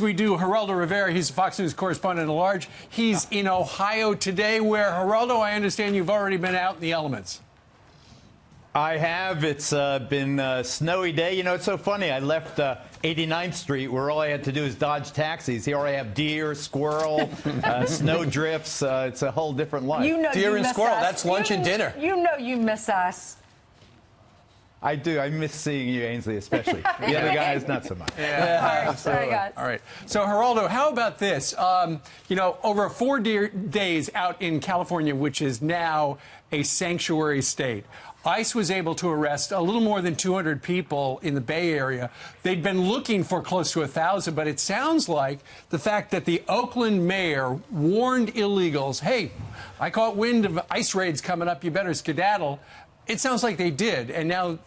We do Geraldo Rivera. He's a Fox News correspondent at large. He's in Ohio today, where, Geraldo, I understand you've already been out in the elements. I have. It's been a snowy day. You know, it's so funny. I left 89th Street, where all I had to do is dodge taxis. Here I have deer, squirrel, snow drifts. It's a whole different life. You know, deer and squirrel, us. that's lunch and dinner. You know you miss us. I do. I miss seeing you, Ainsley, especially. The other guys, not so much. Yeah, absolutely. All right. So, Geraldo, how about this? You know, over 4 days out in California, which is now a sanctuary state, ICE was able to arrest a little more than 200 people in the Bay Area. They'd been looking for close to 1,000, but it sounds like the fact that the Oakland mayor warned illegals, hey, I caught wind of ICE raids coming up, you better skedaddle. It sounds like they did, and now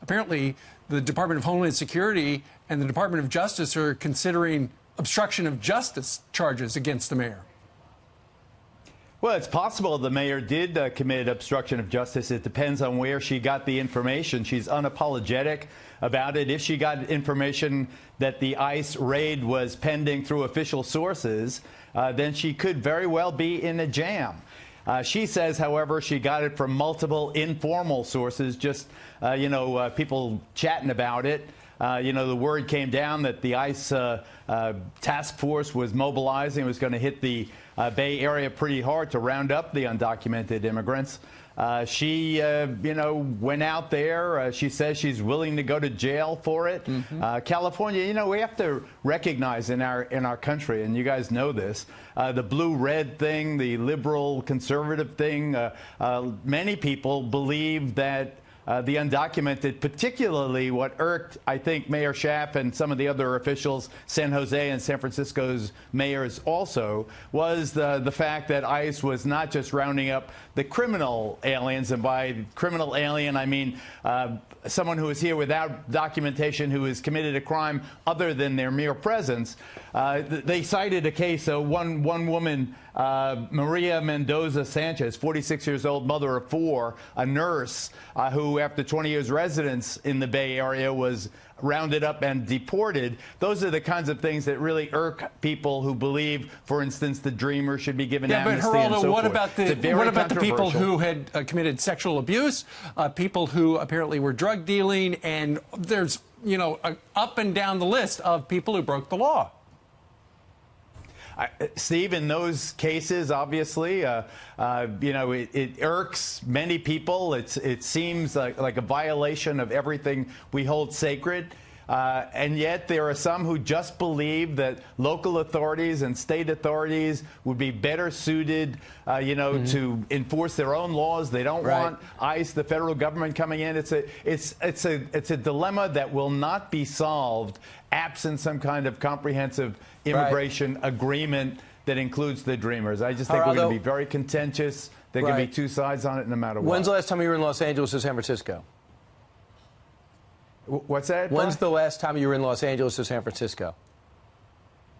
apparently the Department of Homeland Security and the Department of Justice are considering obstruction of justice charges against the mayor. Well, it's possible the mayor did commit obstruction of justice. It depends on where she got the information. She's unapologetic about it. If she got information that the ICE raid was pending through official sources, then she could very well be in a jam. She says, however, she got it from multiple informal sources, just, people chatting about it. The word came down that the ICE task force was mobilizing, was going to hit the Bay Area pretty hard to round up the undocumented immigrants. She, went out there. She says she's willing to go to jail for it. California, we have to recognize in our country, and you guys know this, the blue-red thing, the liberal-conservative thing. Many people believe that the undocumented, particularly what irked, I think, Mayor Schaaf and some of the other officials, San Jose and San Francisco's mayors also, was the fact that ICE was not just rounding up the criminal aliens, and by criminal alien, I mean someone who is here without documentation, who has committed a crime other than their mere presence. They cited a case of one woman, Maria Mendoza Sanchez, 46 years old, mother of 4, a nurse who, after 20 years residence in the Bay Area, was rounded up and deported. Those are the kinds of things that really irk people who believe, for instance, the Dreamer should be given amnesty and so forth. What about the people who had committed sexual abuse, people who apparently were drug dealing, and there's, up and down the list of people who broke the law? Steve, in those cases, obviously, it irks many people. It seems like a violation of everything we hold sacred. And yet there are some who just believe that local authorities and state authorities would be better suited, to enforce their own laws. They don't want ICE, the federal government, coming in. It's a dilemma that will not be solved absent some kind of comprehensive immigration agreement that includes the Dreamers. I just think we're going to be very contentious. There can be two sides on it no matter what. When's the last time you were in Los Angeles or San Francisco? What's that? When's the last time you were in Los Angeles or San Francisco?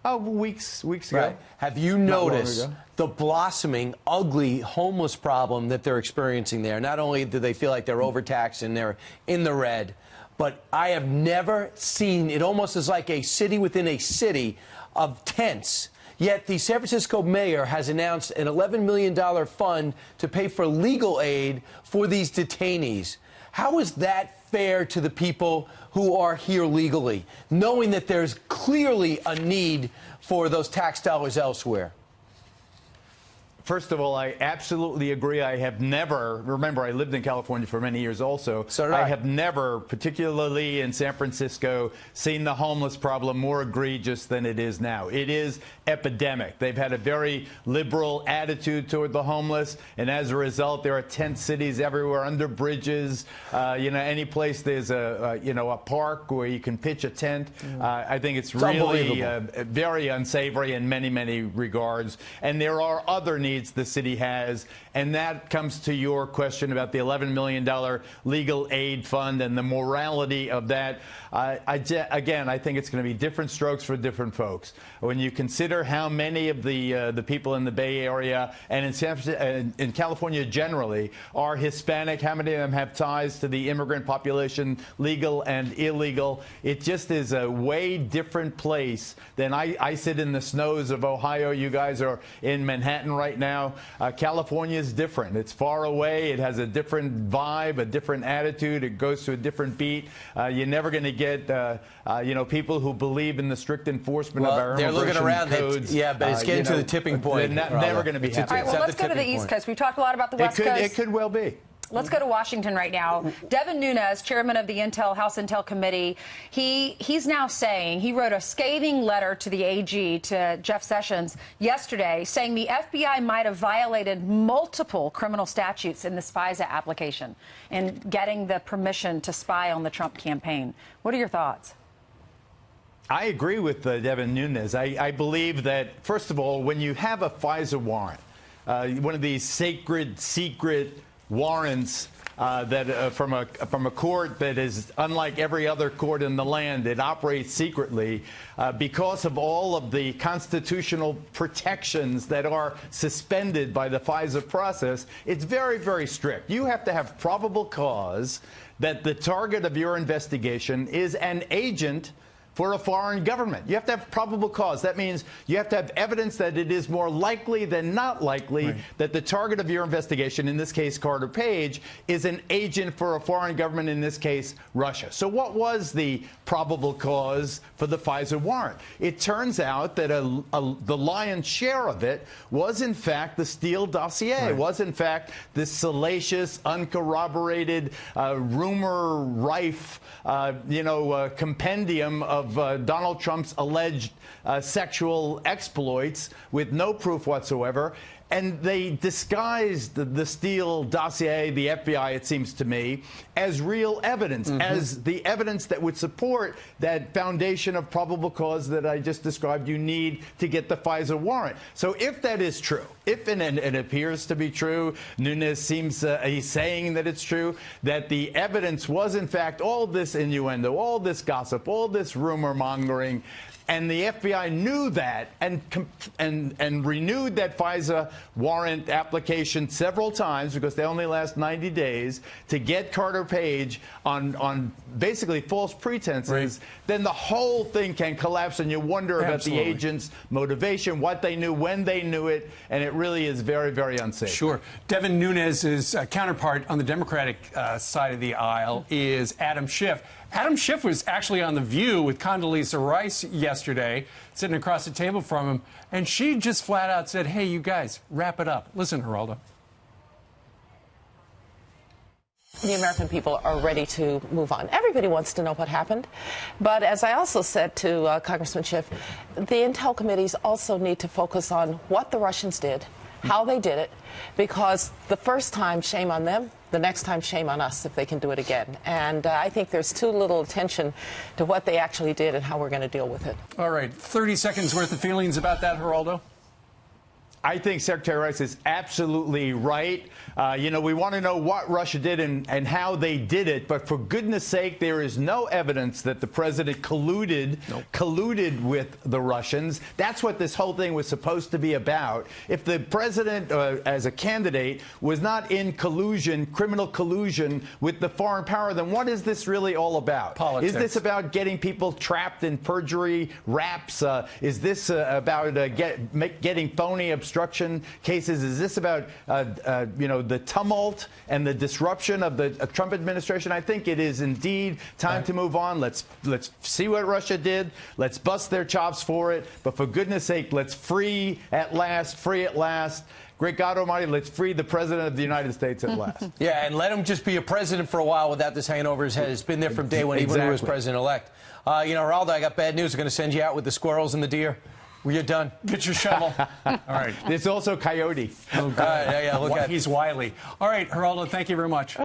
Oh, weeks ago. Right. Have you noticed the blossoming, ugly homeless problem that they're experiencing there? Not only do they feel like they're overtaxed and they're in the red, but I have never seen, it almost is like a city within a city of tents. Yet the San Francisco mayor has announced an $11 million fund to pay for legal aid for these detainees. How is that fair to the people who are here legally, knowing that there's clearly a need for those tax dollars elsewhere? First of all, I absolutely agree. I have never, remember, I lived in California for many years also. So did I. I have never, particularly in San Francisco, seen the homeless problem more egregious than it is now. It is epidemic. They've had a very liberal attitude toward the homeless, and as a result, there are tent cities everywhere, under bridges. Any place there's a park where you can pitch a tent. I think it's really very unsavory in many, many regards. And there are other needs needs the city has. And that comes to your question about the $11 million legal aid fund and the morality of that. Again, I think it's going to be different strokes for different folks. When you consider how many of the people in the Bay Area and in California generally are Hispanic, how many of them have ties to the immigrant population, legal and illegal, it just is a way different place than I sit in the snows of Ohio. You guys are in Manhattan right now. California is different. It's far away. It has a different vibe, a different attitude. It goes to a different beat. You're never going to get people who believe in the strict enforcement of our immigration codes. Yeah, but it's getting to the tipping point. They're never going to be happy. All right, well, let's go to the East Coast. We talked a lot about the West Coast. It could well be. Let's go to Washington right now. Devin Nunes, chairman of the House Intel Committee, he's now saying, he wrote a scathing letter to the AG, to Jeff Sessions, yesterday, saying the FBI might have violated multiple criminal statutes in this FISA application in getting the permission to spy on the Trump campaign. What are your thoughts? I agree with Devin Nunes. I believe that, first of all, when you have a FISA warrant, one of these sacred, secret warrants from a court that is unlike every other court in the land, it operates secretly because of all of the constitutional protections that are suspended by the FISA process. It's very, very strict. You have to have probable cause that the target of your investigation is an agent for a foreign government. You have to have probable cause. That means you have to have evidence that it is more likely than not likely that the target of your investigation, in this case Carter Page, is an agent for a foreign government, in this case Russia. So what was the probable cause for the FISA warrant? It turns out that the lion's share of it was in fact the Steele dossier, was in fact this salacious, uncorroborated, rumor-rife, compendium of Donald Trump's alleged sexual exploits with no proof whatsoever. And they disguised the Steele dossier, the FBI, it seems to me, as real evidence, as the evidence that would support that foundation of probable cause that I just described you need to get the FISA warrant. So if that is true, if and it appears to be true, Nunes seems he's saying that it's true, that the evidence was in fact all this innuendo, all this gossip, all this rumor mongering, and the FBI knew that and renewed that FISA warrant application several times, because they only last 90 days, to get Carter Page on basically false pretenses, then the whole thing can collapse, and you wonder about the agent's motivation, what they knew, when they knew it, and it really is very, very unsafe. Sure. Devin Nunes' counterpart on the Democratic side of the aisle is Adam Schiff. Adam Schiff was actually on The View with Condoleezza Rice yesterday, sitting across the table from him, and she just flat out said, hey, you guys, wrap it up. Listen, Geraldo. The American people are ready to move on. Everybody wants to know what happened. But as I also said to Congressman Schiff, the Intel committees also need to focus on what the Russians did, how they did it, because the first time, shame on them. The next time, shame on us if they can do it again. And I think there's too little attention to what they actually did and how we're going to deal with it. All right. 30 seconds worth of feelings about that, Geraldo? I think Secretary Rice is absolutely right. We want to know what Russia did and how they did it. But for goodness sake, there is no evidence that the president colluded with the Russians. That's what this whole thing was supposed to be about. If the president, as a candidate, was not in collusion, criminal collusion with the foreign power, then what is this really all about? Politics. Is this about getting people trapped in perjury raps? Is this about getting phony obstruction cases? Is this about the tumult and the disruption of the Trump administration? I think it is indeed time to move on. Let's see what Russia did. Let's bust their chops for it. But for goodness sake, let's free at last. Great God Almighty, let's free the President of the United States at last. Yeah, and let him just be a president for a while without this hanging over his head. It's been there from day one, even when he was president-elect. Geraldo, I got bad news. I'm going to send you out with the squirrels and the deer. You're done. Get your shovel. All right. There's also coyote. Oh, God. Yeah, look at. He's wily. All right, Geraldo, thank you very much.